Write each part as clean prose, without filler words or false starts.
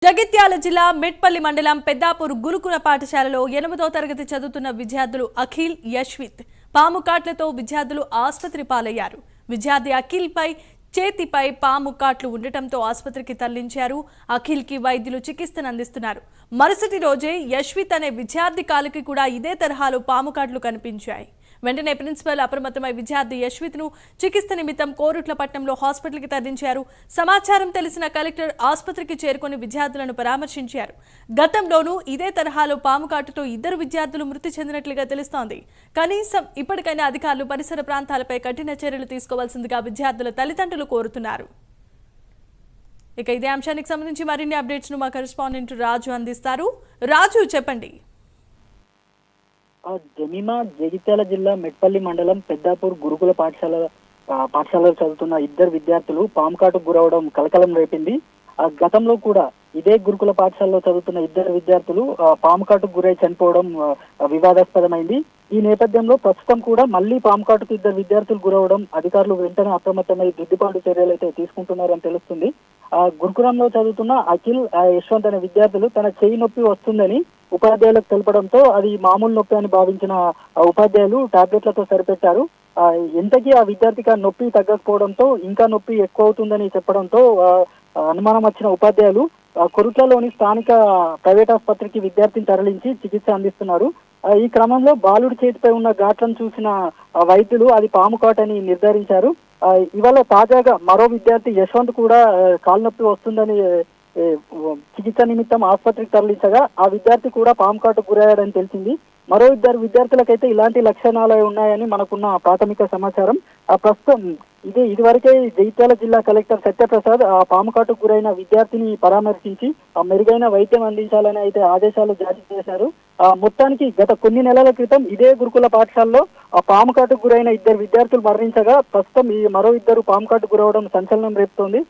జగిత్యాల జిల్లా మెట్పల్లి మండలం పెద్దాపూర్ గురుకుల పాఠశాలలో 8వ తరగతి చదువుతున్న విద్యార్థులు అఖిల్, యశ్విత్ పాము కాట్లతో విద్యార్థులు ఆసుపత్రి పాలయ్యారు. విద్యార్థి అఖిల్ పై చేతిపై పాము కాట్లు ఉండటంతో ఆసుపత్రికి తరలించారు. అఖిల్ కి వైద్యులు చికిత్సను అందిస్తున్నారు. మరుసటి రోజే యశ్విత్ అనే విద్యార్థి కాలుకి కూడా ఇదే తరహాలో పాము కాట్లు కనిపించాయి. వెంటనే ప్రిన్సిపల్ అప్రమత్తమై విద్యార్థి యశ్విత్ ను చికిత్స నిమిత్తం కోరుట్లపట్నంలో హాస్పిటల్కి తరలించారు. సమాచారం తెలిసిన కలెక్టర్ ఆసుపత్రికి చేరుకుని విద్యార్థులను పరామర్శించారు. గతంలోనూ ఇదే తరహాలో పాము కాటుతో 2 విద్యార్థులు మృతి చెందినట్లుగా తెలుస్తోంది. కనీసం ఇప్పటికైనా అధికారులు పరిసర ప్రాంతాలపై కఠిన చర్యలు తీసుకోవాల్సిందిగా విద్యార్థుల తల్లిదండ్రులు కోరుతున్నారు. ఇక ఇదే అంశానికి సంబంధించి మరిన్ని అప్డేట్స్ ను మా కరెస్పాండెంట్ రాజు అందిస్తారు. రాజు, చెప్పండి. జమీమా జగిత్యాల జిల్లా మెట్పల్లి మండలం పెద్దాపూర్ గురుకుల పాఠశాలలో చదువుతున్న 2 విద్యార్థులు పాము కాటుకు గురవడం కలకలం రేపింది. గతంలో కూడా ఇదే గురుకుల పాఠశాలలో చదువుతున్న 2 విద్యార్థులు పాము కాటుకు గురై చనిపోవడం వివాదాస్పదమైంది. ఈ నేపథ్యంలో ప్రస్తుతం కూడా మళ్లీ పాము కాటుకు 2 విద్యార్థులు గురవడం అధికారులు వెంటనే అప్రమత్తమై దిద్దుబాటు చర్యలు అయితే తీసుకుంటున్నారని తెలుస్తుంది. గురుకులంలో చదువుతున్న అఖిల్, యశ్వంత్ అనే విద్యార్థులు తన చేయి నొప్పి వస్తుందని ఉపాధ్యాయులకు తెలపడంతో అది మామూలు నొప్పి అని భావించిన ఉపాధ్యాయులు టాబ్లెట్లతో సరిపెట్టారు. ఎంతకీ ఆ విద్యార్థికి నొప్పి తగ్గకపోవడంతో ఇంకా నొప్పి ఎక్కువ అవుతుందని చెప్పడంతో అనుమానం వచ్చిన ఉపాధ్యాయులు కొరుట్లలోని స్థానిక ప్రైవేట్ ఆసుపత్రికి విద్యార్థిని తరలించి చికిత్స అందిస్తున్నారు. ఈ క్రమంలో బాలుడి చేతిపై ఉన్న ఘాట్లను చూసిన వైద్యులు అది పాము కాటని నిర్ధారించారు. ఇవాళ తాజాగా మరో విద్యార్థి యశ్వంత్ కూడా కాలు నొప్పి వస్తుందని చికిత్స నిమిత్తం ఆసుపత్రికి తరలించగా ఆ విద్యార్థి కూడా పాము కాటుకు గురయ్యాడని తెలిసింది. మరో 2 విద్యార్థులకైతే ఇలాంటి లక్షణాలు ఉన్నాయని మనకున్న ప్రాథమిక సమాచారం. ప్రస్తుతం ఇదివరకే జగిత్యాల జిల్లా కలెక్టర్ సత్యప్రసాద్ ఆ పాము కాటుకు గురైన విద్యార్థిని పరామర్శించి మెరుగైన వైద్యం అందించాలని అయితే ఆదేశాలు జారీ చేశారు. మొత్తానికి గత కొన్ని నెలల క్రితం ఇదే గురుకుల పాఠశాలలో పాము కాటుకు గురైన 2 విద్యార్థులు మరణించగా ప్రస్తుతం ఈ మరో 2 పాము కాటుకు గురవడం సంచలనం రేపుతోంది.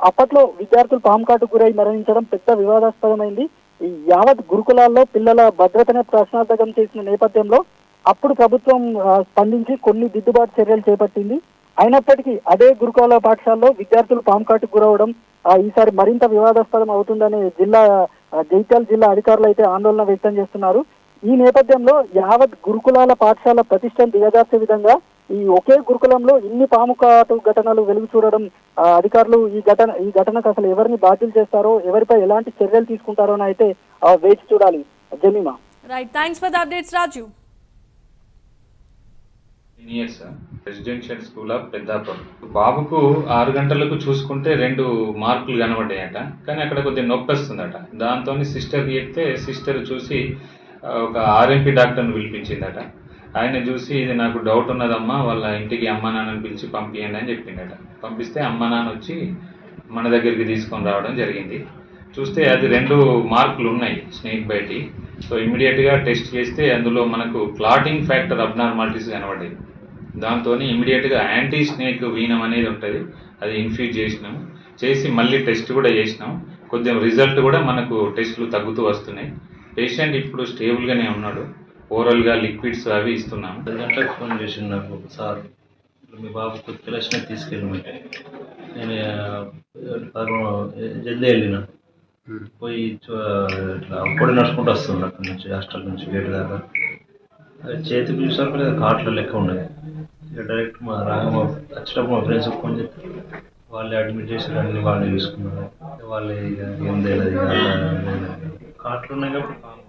అప్పట్లో విద్యార్థులు పాము కాటుకు గురై మరణించడం పెద్ద వివాదాస్పదమైంది. ఈ యావత్ గురుకులాల్లో పిల్లల భద్రతనే ప్రశ్నార్థకం చేసిన నేపథ్యంలో అప్పుడు ప్రభుత్వం స్పందించి కొన్ని దిద్దుబాటు చర్యలు చేపట్టింది. అయినప్పటికీ అదే గురుకుల పాఠశాలలో విద్యార్థులు పాము కాటుకు గురవడం ఈసారి మరింత వివాదాస్పదం అవుతుందని జగిత్యాల జిల్లా అధికారులు అయితే ఆందోళన వ్యక్తం చేస్తున్నారు. ఈ నేపథ్యంలో యావత్ గురుకులాల పాఠశాల ప్రతిష్టను దిగజార్చే విధంగా ఈ ఒకే గురుకులంలో ఇన్ని పాము కాటు ఘటనలు వెలుగు చూడడం అధికారులు ఈ ఘటనకు అసలు ఎవరిని బాధ్యులు చేస్తారో, ఎవరిపై ఎలాంటి చర్యలు తీసుకుంటారో అని అయితే వేచి చూడాలి. Jemimah. Right, thanks for the updates Raju. Residential school of Peddapur. బాబుకు 6 గంటలకు చూసుకుంటే 2 మార్కులు కనబడ్డాయట. కానీ అక్కడ కొద్దిగా నొప్పి వస్తుందట. దాంతో సిస్టర్కి చెప్తే సిస్టర్ చూసి ఒక ఆర్ఎంపీ డాక్టర్ని పిలిపించిందట. ఆయన చూసి ఇది నాకు డౌట్ ఉన్నదమ్మా, వాళ్ళ ఇంటికి అమ్మ నాన్నని పిలిచి పంపించండి అని చెప్పిందట. పంపిస్తే అమ్మ నాన్న వచ్చి మన దగ్గరికి తీసుకొని రావడం జరిగింది. చూస్తే అది 2 మార్కులు ఉన్నాయి స్నేక్ బైట్. సో ఇమీడియట్గా టెస్ట్ చేస్తే అందులో మనకు క్లాటింగ్ ఫ్యాక్టర్ అబ్నార్మాలిటీస్ కనబడ్డాయి. దాంతో ఇమీడియట్గా యాంటీ స్నేక్ వీనం అనేది ఉంటుంది, అది ఇన్ఫ్యూజ్ చేసి మళ్ళీ టెస్ట్ కూడా చేసినాం. కొద్దిగా రిజల్ట్ కూడా మనకు టెస్టులు తగ్గుతూ వస్తున్నాయి. పేషెంట్ ఇప్పుడు స్టేబుల్గానే ఉన్నాడు. ఓరల్గా లిక్విడ్స్ అవి ఇస్తున్నాము. 10 గంటలకు ఫోన్ చేసిండు నాకు సార్, మీ బాబు కొద్దిగా తీసుకెళ్ళమంటే నేను జల్దీ వెళ్ళిన పోయి ఇట్లా అప్పుడు నడుచుకుంటూ వస్తున్నాడు అక్కడి నుంచి హాస్టల్ నుంచి గేట్ దాకా. చేతి చూసాక లేదా కాట్ల లెక్క ఉన్నాయి. ఇక డైరెక్ట్ వచ్చేటప్పుడు మా ఫ్రెండ్స్ ఫోన్ చెప్తే వాళ్ళే అడ్మిట్ చేసి అన్ని వాళ్ళే చూసుకున్నారు. వాళ్ళే ఏం తెలియదు కాట్లు ఉన్నాయి కాబట్టి